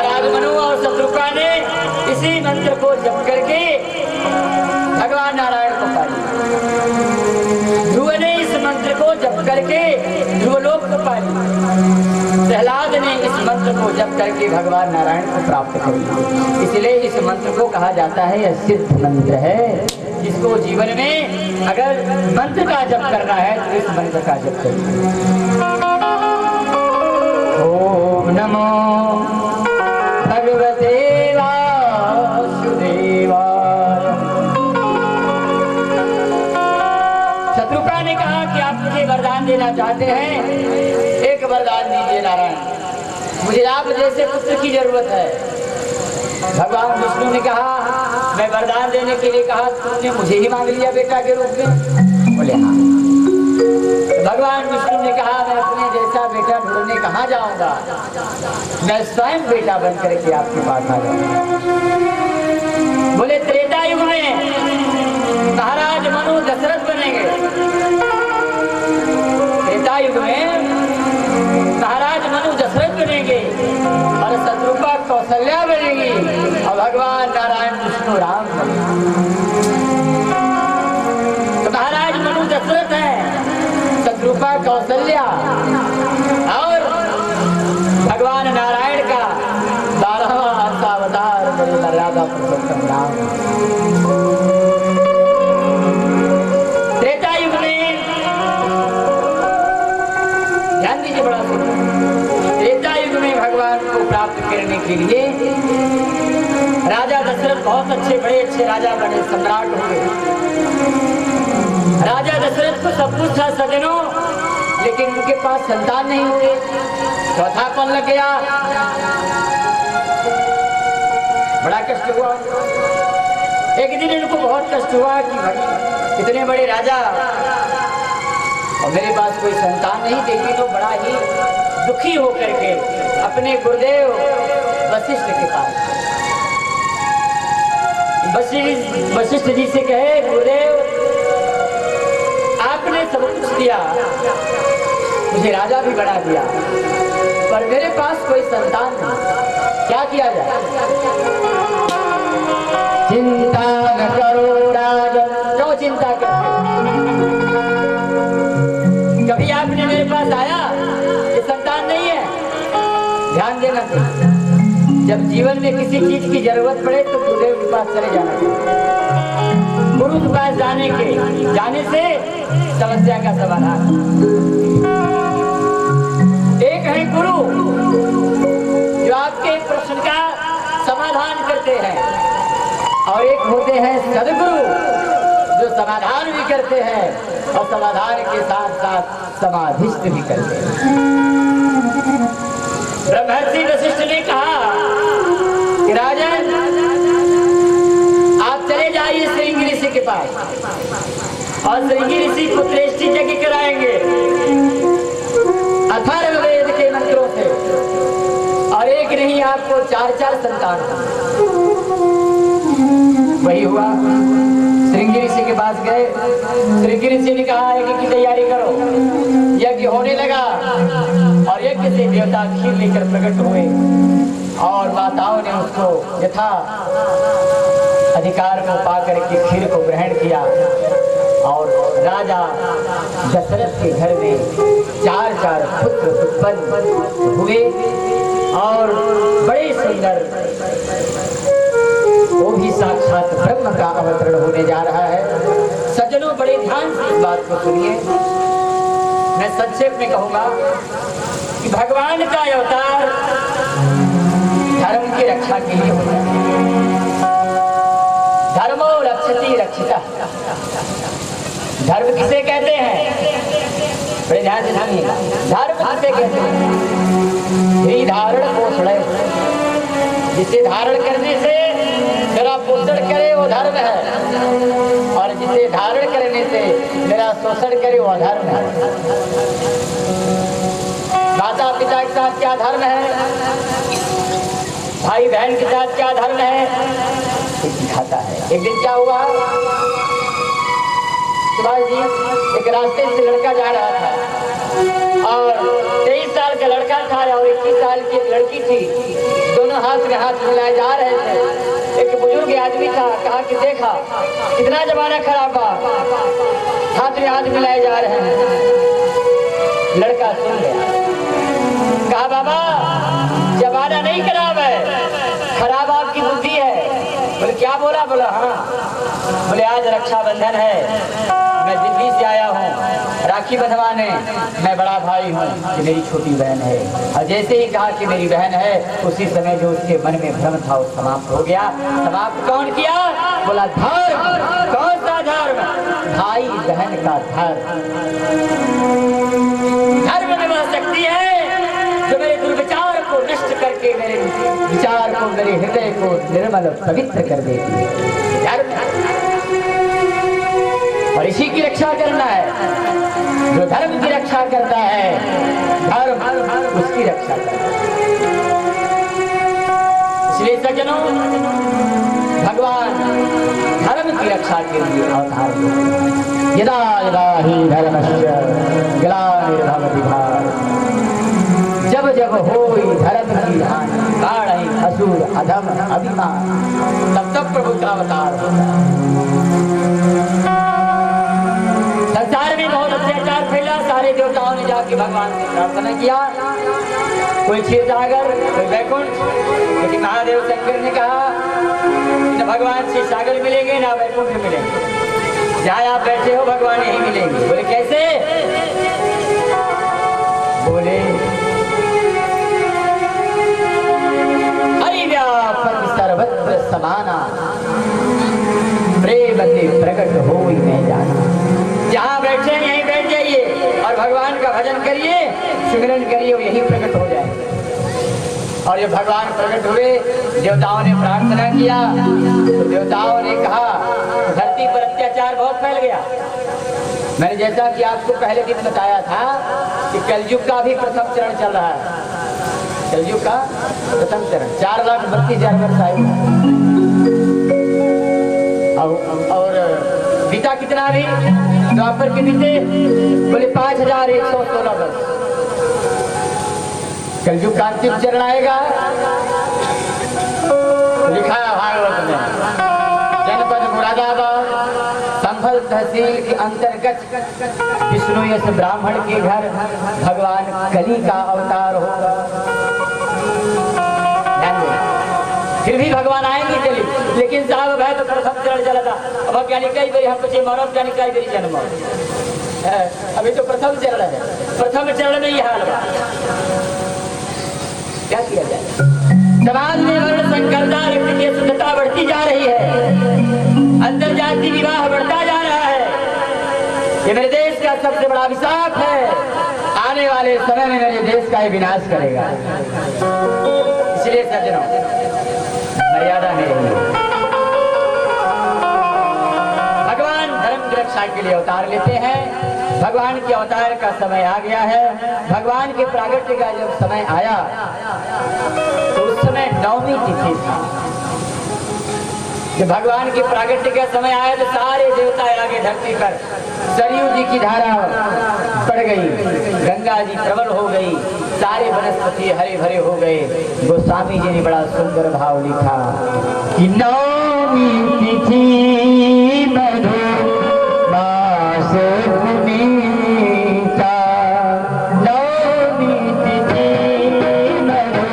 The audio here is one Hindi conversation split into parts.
महाराज मनु और शत्रुघ्न ने इसी मंत्र को जप करके भगवान नारायण को पा लिया। ध्रुव ने इस मंत्र को जप करके ध्रुवलोक को पा लिया। प्रहलाद ने इस मंत्र को जप करके भगवान नारायण को प्राप्त कर लिया। इसलिए इस मंत्र को कहा जाता है यह सिद्ध मंत्र है, जिसको जीवन में अगर मंत्र का जप करना है तो इस मंत्र का जप करिए। ओम नमो भगवते वासुदेवाय। शत्रुघ्न ने कहा कि आप मुझे वरदान देना चाहते हैं, एक वरदान दीजिए नारायण, मुझे आप जैसे पुत्र की जरूरत है। भगवान विष्णु ने कहा मैं वरदान देने के लिए कहा, तुमने मुझे ही मांग लिया बेटा के रूप में? बोले हाँ। भगवान विष्णु ने कहा मैं अपने जैसा बेटा ढूंढने कहाँ जाऊंगा, मैं स्वयं बेटा बन करके आपके पास आ जाऊंगा। बोले त्रेता युग में महाराज मनु दशरथ बनेंगे, त्रेता युग में महाराज मनु दशरथ बनेंगे और शत्रुघ्न कौशल्या बनेगी और भगवान नारायण विष्णु राम बनेंगे। तो महाराज मनु दशरथ है, शत्रुघ्न कौशल्या और भगवान नारायण का 12वां अवतार बड़ी मर्यादा पुरुषोत्तम राम। त्रेता युग में ध्यान दीजिए बड़ा सुंदर, त्रेता युग में भगवान को प्राप्त करने के लिए राजा दशरथ बहुत अच्छे बड़े अच्छे राजा बने, सम्राट हुए। राजा दशरथ को सब कुछ था सजनों, लेकिन उनके पास संतान नहीं हुए, चौथापन लग गया, बड़ा कष्ट हुआ। एक दिन इनको बहुत कष्ट हुआ कि भाई इतने बड़े राजा और मेरे पास कोई संतान नहीं, देखी तो बड़ा ही दुखी होकर के अपने गुरुदेव वशिष्ठ के पास, वशिष्ठ जी से कहे गुरुदेव आपने सब कुछ दिया, मुझे राजा भी बना दिया, पर मेरे पास कोई संतान नहीं, क्या किया जाए? चिंता न करो राजन, क्यों चिंता करते? कभी आपने मेरे पास आया, ये संतान नहीं है। ध्यान देना चाहिए, जब जीवन में किसी चीज की जरूरत पड़े तो गुरुदेव के पास चले जाना चाहिए। गुरु के पास जाने से समस्या का समाधान। एक है गुरु जो आपके प्रश्न का समाधान करते हैं, और एक होते हैं सदगुरु जो समाधान भी करते हैं और समाधान के साथ साथ समाधिस्थ भी करते हैं। ब्रह्मर्षि वशिष्ठ ने कहा कि राजन आप चले जाइए श्रृंगी ऋषि के पास और श्रृंगी ऋषि पुत्रेष्टि यज्ञ कराएंगे अथर्ववेद के मंत्रों से, और एक नहीं आपको 4-4 संतान। वही हुआ, श्रृंगी ऋषि के पास गए, श्रृंगी ऋषि ने कहा यज्ञ की तैयारी करो। यज्ञ होने लगा और यज्ञ से देवता खीर लेकर प्रकट हुए और माताओं ने उसको यथा अधिकार को पाकर के खीर को ग्रहण किया और राजा दशरथ के घर में 4-4 पुत्र उत्पन्न हुए और बड़े सुंदर, वो भी साक्षात ब्रह्म का अवतरण होने जा रहा है। सज्जनों बड़े ध्यान से इस बात को सुनिए, मैं संक्षेप में कहूंगा कि भगवान का अवतार धर्म की रक्षा के लिए होता है। धर्मो रक्षति रक्षिता। धर्म किसे कहते हैं? बड़े ध्यान से सुनिएगा, धर्म किसे कहते हैं? यही धारण पोषण, जिसे धारण करने से मेरा पोषण करे वो धर्म है, और जिसे धारण करने से मेरा शोषण करे वो अधर्म है। माता पिता के साथ क्या धर्म है, भाई बहन के साथ क्या धर्म है, ये सिखाता है। एक दिन क्या हुआ, सुभाष जी एक रास्ते से लड़का जा रहा था और 23 साल का लड़का था और 21 साल की एक लड़की थी, दोनों हाथ में हाथ मिलाए जा रहे थे। एक बुजुर्ग आदमी था, कहा कि देखा कितना जमाना खराब बा, हाथ में हाथ मिलाए जा रहे हैं। लड़का सुन गया, कहा बाबा जमाना नहीं खराब है, खराब आपकी बुद्धि है। बोले क्या बोला? बोला हाँ। बोले आज रक्षाबंधन है, मैं दिल्ली से आया हूँ राखी बंधवाने, मैं बड़ा भाई हूँ, कि मेरी छोटी बहन है। और जैसे ही कहा कि मेरी बहन है, उसी समय जो उसके मन में भ्रम था वो समाप्त हो गया। समाप्त कौन किया? बोला धर्म। कौन सा धर्म? भाई बहन का धर्म। धर्म में वह शक्ति है जो मेरे दुर्विचार को नष्ट करके मेरे विचार को, मेरे हृदय को निर्मल पवित्र कर देती है। धर्म और इसी की रक्षा करना है। जो धर्म की रक्षा करता है, धर्म उसकी रक्षा करता है। इसलिए सज्जनों, भगवान धर्म की रक्षा के लिए अवतार हुए। यदा यदा हि धर्मस्य ग्लानिर्भवति भारत, जब जब होई धर्म की हानि, काढ़ई असुर अधम अभिमान, तब तब प्रभु का अवतार होता है। संसार में बहुत अत्याचार फैला, सारे देवताओं ने जाके भगवान से प्रार्थना किया, कोई क्षीरसागर, कोई वैकुंठ। लेकिन महादेव शंकर ने कहा न भगवान क्षीरसागर मिलेंगे ना वैकुंठ मिलेंगे, जहाँ आप बैठे हो भगवान यही मिलेंगे। बोले कैसे? बोले हरि व्यापक सर्वत्र समाना, प्रेम से प्रकट हो ही नहीं जाना। जहाँ बैठे यहीं बैठ जाइए और भगवान का भजन करिए, सिमरन करिए, वो यहीं प्रकट हो जाए। और जब भगवान प्रकट हुए, देवताओं ने प्रार्थना किया, तो देवताओं ने कहा धरती पर अत्याचार बहुत फैल गया। मैंने जैसा कि आपको पहले दिन बताया था कि कलयुग का भी प्रथम चरण चल रहा है। कलयुग का प्रथम चरण 4,32,000 वर्ष आयु, और बीता कितना भी द्वापर के बीते? बोले 5,116 वर्ष। कलयुग का अंतिम चरण आएगा। लिखा है भागवत में, जनपद मुरादाबाद संभल तहसील के अंतर्गत विष्णु यश ब्राह्मण के घर भगवान कली का अवतार होगा। फिर भी भगवान आएंगे चली, लेकिन साहब है तो प्रथम चरण चला था। अब क्या कई बारी हम कुछ मरब, क्या कई बारी जन्म, अभी तो प्रथम चरण है। प्रथम चरण में ये हाल है, क्या किया जाए? समाज में वर्ण संकरता, रक्त की शुद्धता बढ़ती जा रही है, अंतर जाति विवाह बढ़ता जा रहा है। ये मेरे देश का सबसे बड़ा अभिशाप है। आने वाले समय में मेरे देश का विनाश करेगा। इसलिए सज्जनों, मर्यादा में रहिए। भगवान धर्म की रक्षा के लिए अवतार लेते हैं। भगवान के अवतार का समय आ गया है। भगवान के प्रागट्य का जब समय आया तो उस समय नवमी तिथि था। जब भगवान के प्रागट्य का समय आया तो सारे देवता आगे धरती पर, सरयू जी की धारा बढ़ गई, गंगा जी प्रबल हो गई, सारे वनस्पति हरे भरे हो गए। गोस्वामी जी ने बड़ा सुंदर भाव लिखा कि नवमी तिथि मधु मास पुनीता, नवमी तिथि मधु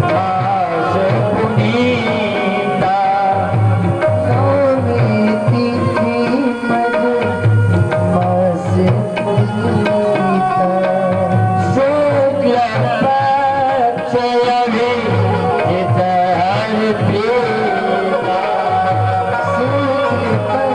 मास पुनीता, नवमी तिथि मधु मास पुनीता, शुक्ल पक्ष अभिजित हरि प्रिया, शुक्ल पक्ष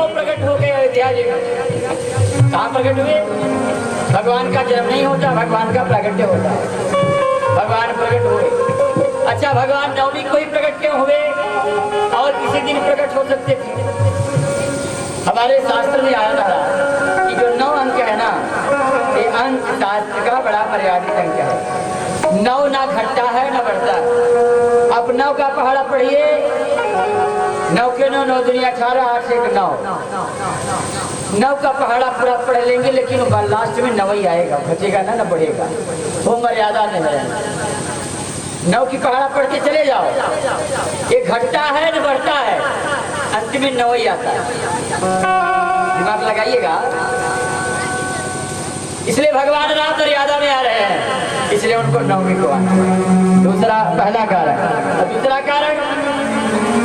नौ प्रकट हो गए अयोध्या जी में। कहाँ प्रकट हुए? भगवान का जन्म नहीं होता, भगवान का प्राकट्य होता है। भगवान प्रकट हुए। अच्छा, भगवान नवमी को ही प्रकट क्यों हुए और किसी दिन प्रकट हो सकते थे? हमारे शास्त्र में आया था कि जो 9 अंक है ना, ये अंक शास्त्र का बड़ा मर्यादित अंक है। 9 ना घटता है ना बढ़ता। अब 9 का पहाड़ा पढ़िए, 9 के 9 9 दुनिया 18, 8 से 9। 9 का पहाड़ा पूरा पढ़ लेंगे, लेकिन लास्ट में 9 ही आएगा, बचेगा ना ना बढ़ेगा। वो मर्यादा नहीं है। 9 की पहाड़ा पढ़ के चले जाओ, ये घटता है न बढ़ता है, अंत में 9 ही आता है। दिमाग लगाइएगा। इसलिए भगवान राम मर्यादा में आ रहे हैं, इसलिए उनको 9वीं को आना। दूसरा, पहला कारण। और दूसरा कारण,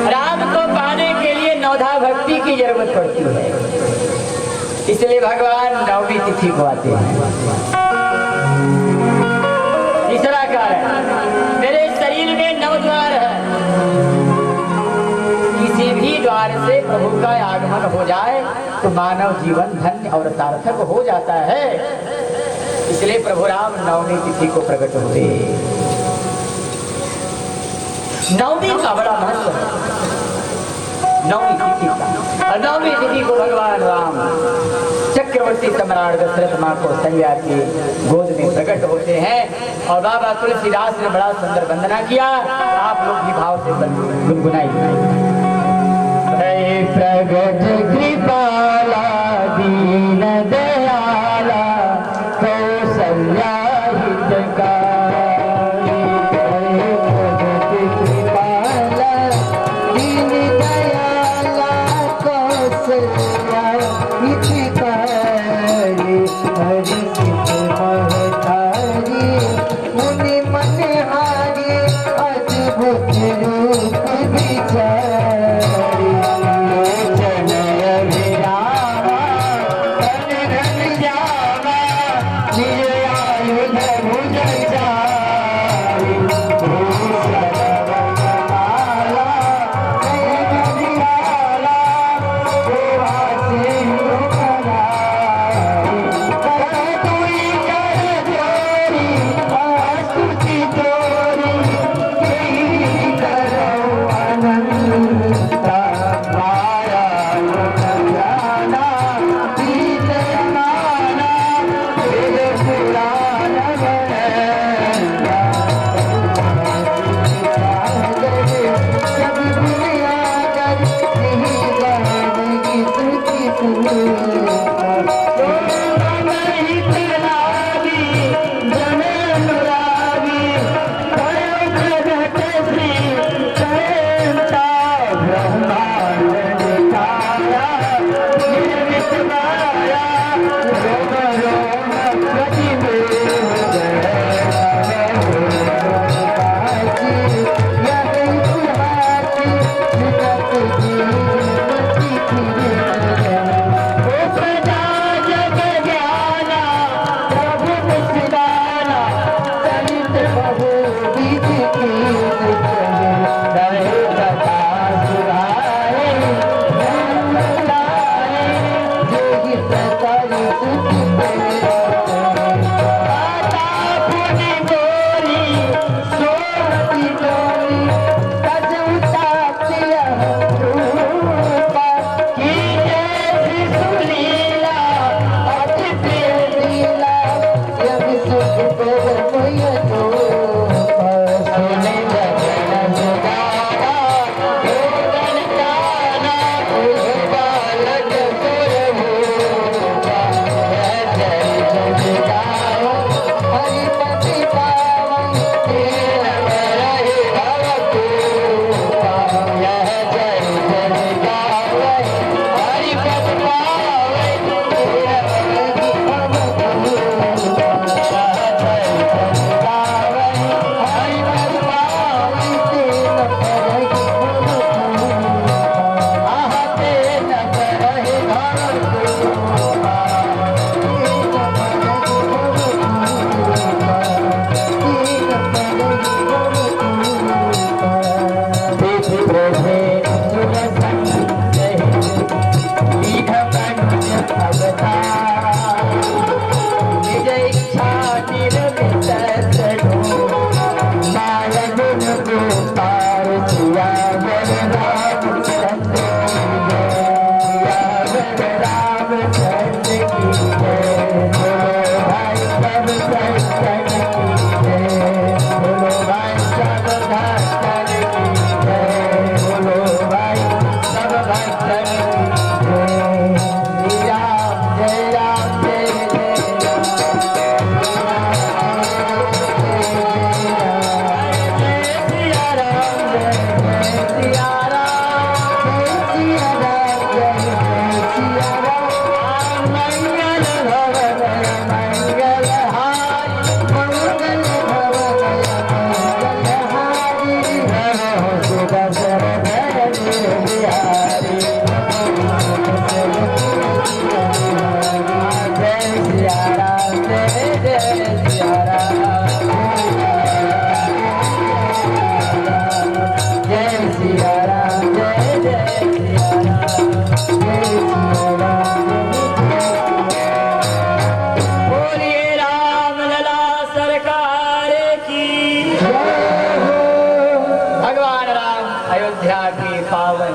राम को पाने के लिए 9धा भक्ति की जरूरत पड़ती है, इसलिए भगवान 9वीं तिथि को आते हैं। तीसरा कारण, मेरे शरीर में 9 द्वार है, किसी भी द्वार से प्रभु का आगमन हो जाए तो मानव जीवन धन्य और सार्थक हो जाता है। इसलिए प्रभु राम 9वीं तिथि को प्रकट होते। 9वीं का बड़ा महत्व है, 9वीं तिथि का। और 9वीं तिथि को भगवान राम चक्रवर्ती सम्राट दशरथ माँ को संज्ञा के गोद में प्रकट होते हैं। और बाबा तुलसीदास ने बड़ा सुंदर वंदना किया, आप लोग भी भाव से गुनगुनाइए। प्रगट कृपाला दीन दयाला कौसल्या हितकारी। प्रगट कृपाला दीन दयाला कौसल्या हितकारी। हरि सिद्ध महतारी मुनि मनहारी अद्भुत रूप विचारी।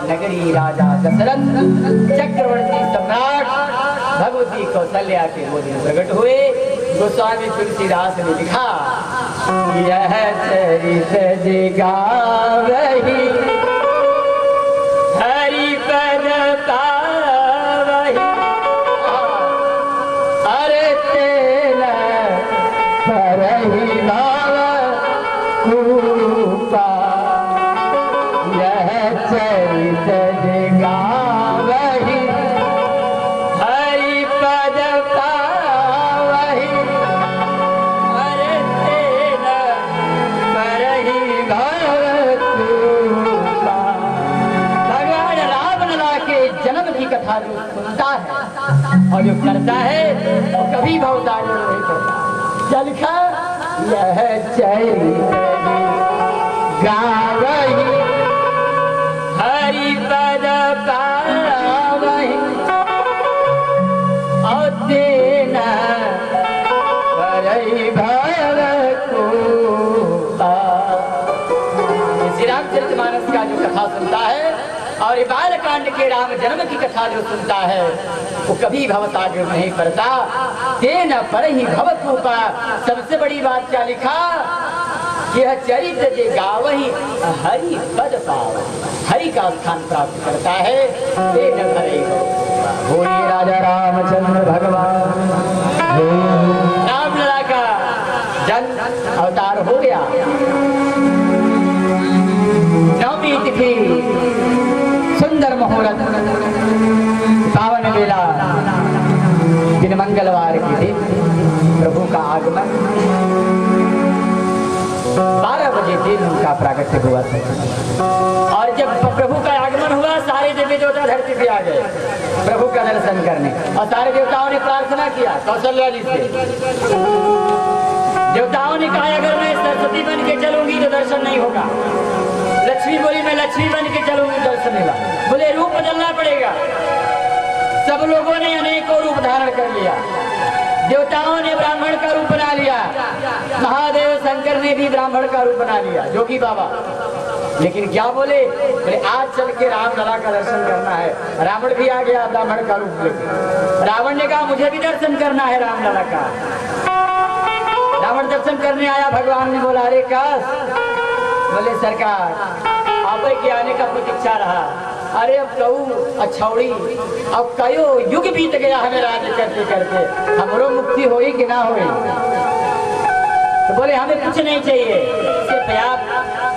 नगरी राजा दशरथ चक्रवर्ती सम्राट भगवती कौशल्या के गोद में प्रकट हुए। गोस्वामी तुलसीदास ने लिखा, यह चरित जिगावही हरि पद पावही अरे तेल परहि भाव कूपा। चरित जिगावही हरि पद पावही अरे तेल परहि भाव कूपा। भगवान राम लला के जन्म की कथा जो सुनता है और जो करता है वो कभी भवतारण नहीं करता। क्या लिखा, यह चरित गावही हरि पद पावही और तेन परहि भाव कूपा। श्री रामचरितमानस का जो कथा सुनता है और ये बालकांड के राम जन्म की कथा जो सुनता है वो कभी भवतारण नहीं करता। तेन परहि भाव कूपा। सबसे बड़ी बात क्या लिखा, यह चरित जे गावही हरि पद पाव, हरि का स्थान प्राप्त करता है। बोलिए राजा रामचंद्र भगवान। रामलला का जन्म अवतार हो गया। नवमी तिथि सुंदर मुहूर्त पावन बेला दिन मंगलवार की दिन प्रभु का आगमन 12 बजे दिन उनका प्राकट्य हुआ था। और जब प्रभु का आगमन हुआ सारे देवी देवता धरती पे आ गए प्रभु का दर्शन करने। और सारे देवताओं ने प्रार्थना किया कौशल्या जी से। देवताओं ने कहा, अगर मैं सरस्वती बन के चलूंगी तो दर्शन नहीं होगा। लक्ष्मी बोली, मैं लक्ष्मी बन के चलूंगी दर्शन होगा। बोले रूप बदलना पड़ेगा। सब लोगों ने अनेकों रूप धारण कर लिया। देवताओं ने ब्राह्मण का रूप बना लिया, महादेव शंकर ने भी ब्राह्मण का रूप बना लिया, जोगी बाबा। लेकिन क्या बोले, आज चल के रामलला का दर्शन करना है। रावण भी आ गया ब्राह्मण का रूप लेकर। रावण ने कहा, मुझे भी दर्शन करना है रामलला का। रावण दर्शन करने आया, भगवान ने बोला, अरे काश। बोले सरकार, आप के आने का प्रतीक्षा रहा। अरे अब कहूँ अछौड़ी, अब कयो युग बीत गया हमें राज्य करते करते, हमरो मुक्ति होई कि ना होई। तो बोले हमें कुछ नहीं चाहिए, सिर्फ आप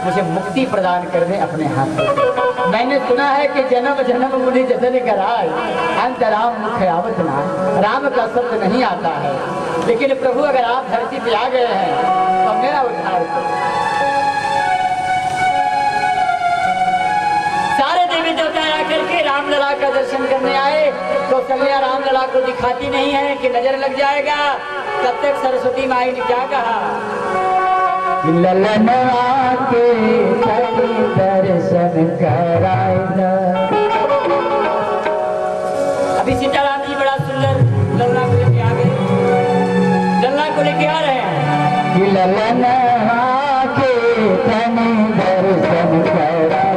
मुझे मुक्ति प्रदान कर दें अपने हाथ में। मैंने सुना है कि जन्म जन्म मुनि जतन कराए, अंत राम मुख आवत ना। राम का शब्द नहीं आता है, लेकिन प्रभु अगर आप धरती पे आ गए हैं तो मेरा उद्धार करो। सारे देवी देवता आकर के रामलला का दर्शन करने आए। कौशल्या रामलला को दिखाती नहीं है कि नजर लग जाएगा। तब तक सरस्वती माई ने क्या कहा, ललनवा के दर्शन कराए। अभी सीताराम जी बड़ा सुंदर ललना को लेके आ गए। ललना को लेके आ रहे हैं, ललनवा के दर्शन कराए।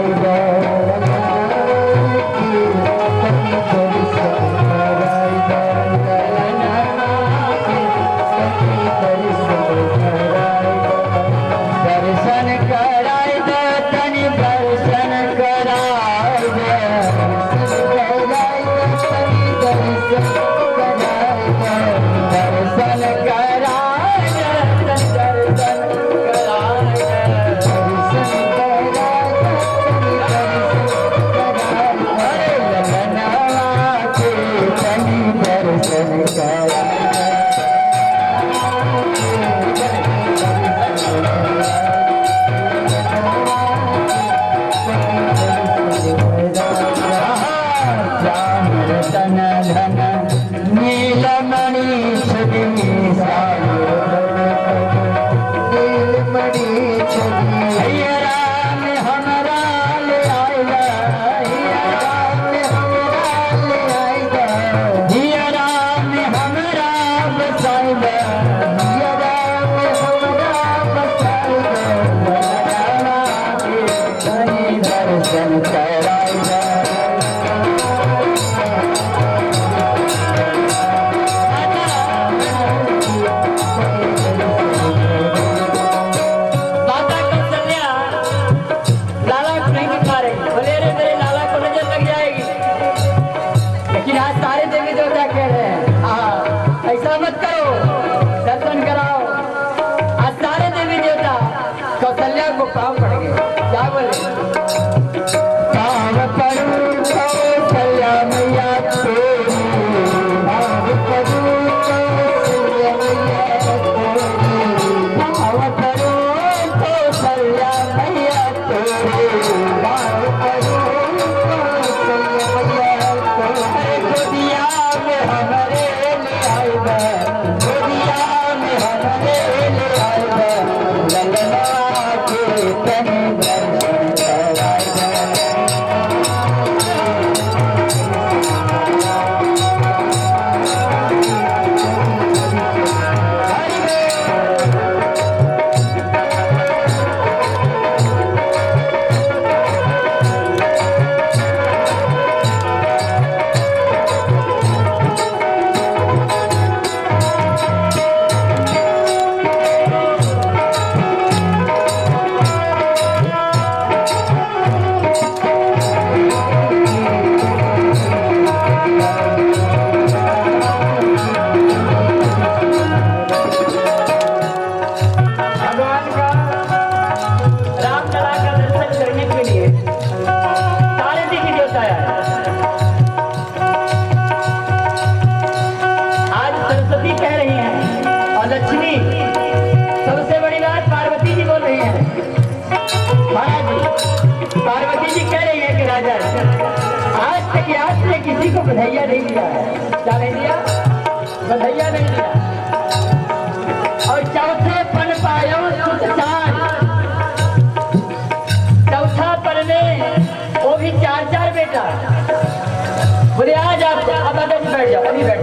दर्शन कराए तन धन नीलमणि छवि नीलमणि छवि हैया राम हमरा ले आइला हैया राम हमरा ले आइला हैया राम हमरा बसाइला या राम हमरा बसाइला दर्शन कराइला माता कौशल्या लाला को नहीं दिखा रही, बोले रे मेरे लाला को नजर लग जाएगी, लेकिन आज सारे देवी देवता कह रहे हैं ऐसा मत करो, दर्शन कराओ। आज सारे देवी देवता कौशल्या को पाँव पड़ गए, क्या बोले पाँव पड़ू कौशल्या मैया तेरी, भाव करूं कौशल्या मैया तेरी पाँव पड़ू कौशल्या मैया तेरी, भाव करूं कौशल्या मैया तेरी गोदिया में हमारे ले आइबा, गोदिया में हमारे ले आइबा, ललना के तने दर्शन कराइबा। भगवान का रामलला का दर्शन करने के लिए सारे देवी देवता आए। आज सरस्वती कह रही हैं और लक्ष्मी, सबसे बड़ी बात पार्वती जी बोल रही हैं। महाराज जी, पार्वती जी कह रही हैं कि राजा आज तक आज से किसी को बधाइया नहीं दिया है। क्या नहीं दिया? बधाइया नहीं दिया। और चौथे पन पायो सुत चार, चौथा पन में वो भी चार चार बेटा। बोले आज आप अब बैठ जाओ, अभी बैठ